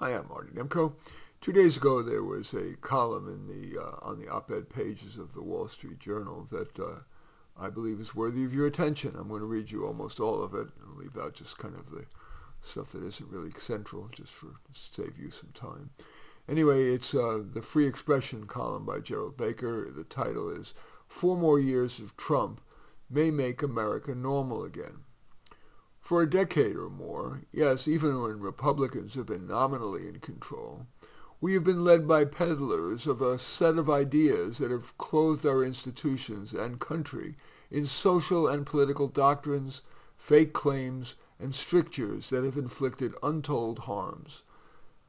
Hi, I'm Marty Nemko. 2 days ago, there was a column in the on the op-ed pages of the Wall Street Journal that I believe is worthy of your attention. I'm going to read you almost all of it and leave out just kind of the stuff that isn't really central, just for save you some time. Anyway, it's the Free Expression column by Gerald Baker. The title is "4 More Years of Trump May Make America Normal Again." For a decade or more, yes, even when Republicans have been nominally in control, we have been led by peddlers of a set of ideas that have clothed our institutions and country in social and political doctrines, fake claims, and strictures that have inflicted untold harms.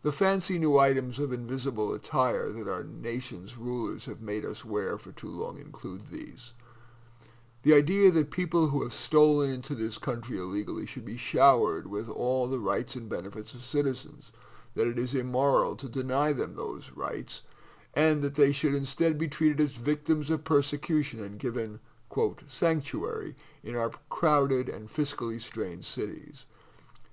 The fancy new items of invisible attire that our nation's rulers have made us wear for too long include these. The idea that people who have stolen into this country illegally should be showered with all the rights and benefits of citizens, that it is immoral to deny them those rights, and that they should instead be treated as victims of persecution and given, quote, sanctuary in our crowded and fiscally strained cities.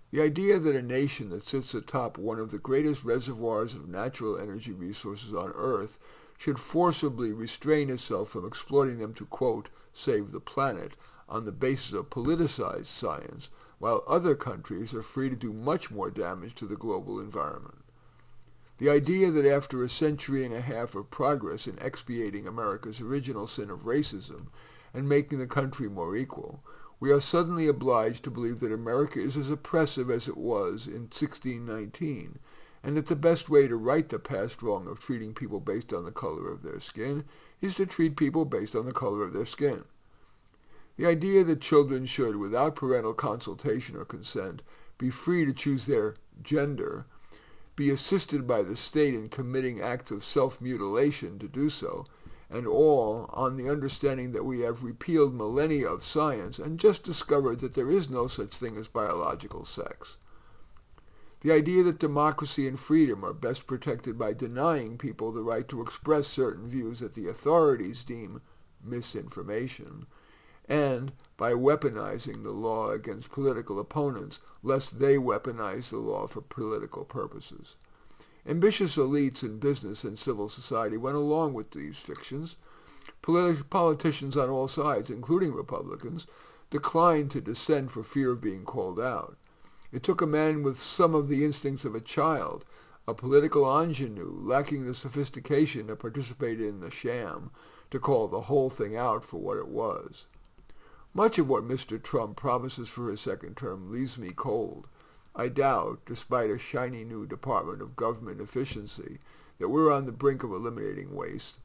The idea that a nation that sits atop one of the greatest reservoirs of natural energy resources on Earth should forcibly restrain itself from exploiting them to, quote, save the planet on the basis of politicized science, while other countries are free to do much more damage to the global environment. The idea that after a century and a half of progress in expiating America's original sin of racism and making the country more equal, we are suddenly obliged to believe that America is as oppressive as it was in 1619, and that the best way to right the past wrong of treating people based on the color of their skin is to treat people based on the color of their skin. The idea that children should, without parental consultation or consent, be free to choose their gender, be assisted by the state in committing acts of self-mutilation to do so, and all on the understanding that we have repealed millennia of science and just discovered that there is no such thing as biological sex. The idea that democracy and freedom are best protected by denying people the right to express certain views that the authorities deem misinformation, and by weaponizing the law against political opponents, lest they weaponize the law for political purposes. Ambitious elites in business and civil society went along with these fictions. Politicians on all sides, including Republicans, declined to dissent for fear of being called out. It took a man with some of the instincts of a child, a political ingenue lacking the sophistication to participate in the sham, to call the whole thing out for what it was. Much of what Mr. Trump promises for his second term leaves me cold. I doubt, despite a shiny new Department of Government efficiency, that we're on the brink of eliminating waste.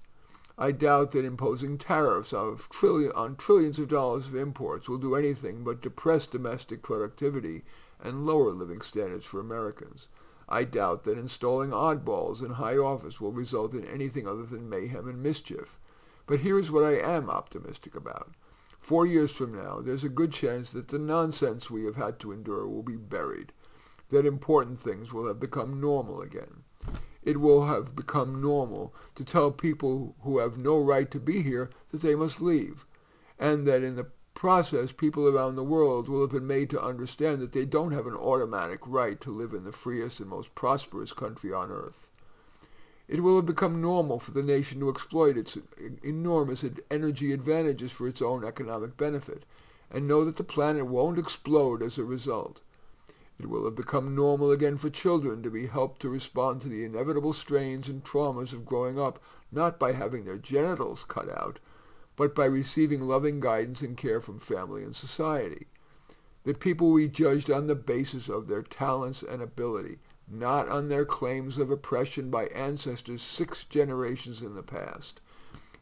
I doubt that imposing tariffs on trillions of dollars of imports will do anything but depress domestic productivity and lower living standards for Americans. I doubt that installing oddballs in high office will result in anything other than mayhem and mischief. But here is what I am optimistic about. 4 years from now, there's a good chance that the nonsense we have had to endure will be buried, that important things will have become normal again. It will have become normal to tell people who have no right to be here that they must leave, and that in the process people around the world will have been made to understand that they don't have an automatic right to live in the freest and most prosperous country on earth. It will have become normal for the nation to exploit its enormous energy advantages for its own economic benefit, and know that the planet won't explode as a result. It will have become normal again for children to be helped to respond to the inevitable strains and traumas of growing up, not by having their genitals cut out, but by receiving loving guidance and care from family and society. That people will be judged on the basis of their talents and ability, not on their claims of oppression by ancestors 6 generations in the past.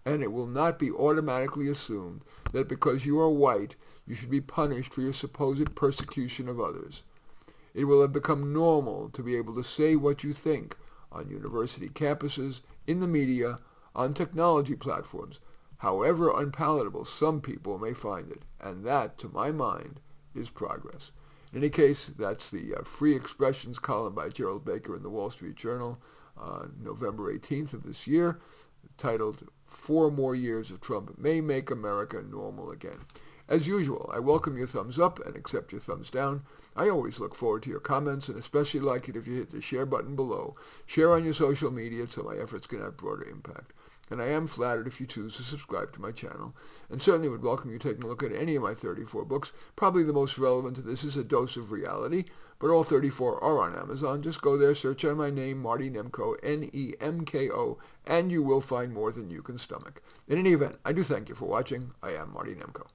And it will not be automatically assumed that because you are white, you should be punished for your supposed persecution of others. It will have become normal to be able to say what you think on university campuses, in the media, on technology platforms, however unpalatable some people may find it. And that, to my mind, is progress. In any case, that's the Free Expressions column by Gerald Baker in the Wall Street Journal, November 18th of this year, titled 4 More Years of Trump May Make America Normal Again. As usual, I welcome your thumbs up and accept your thumbs down. I always look forward to your comments and especially like it if you hit the share button below. Share on your social media so my efforts can have broader impact. And I am flattered if you choose to subscribe to my channel, and certainly would welcome you taking a look at any of my 34 books. Probably the most relevant to this is A Dose of Reality, but all 34 are on Amazon. Just go there, search on my name, Marty Nemko, Nemko, and you will find more than you can stomach. In any event, I do thank you for watching. I am Marty Nemko.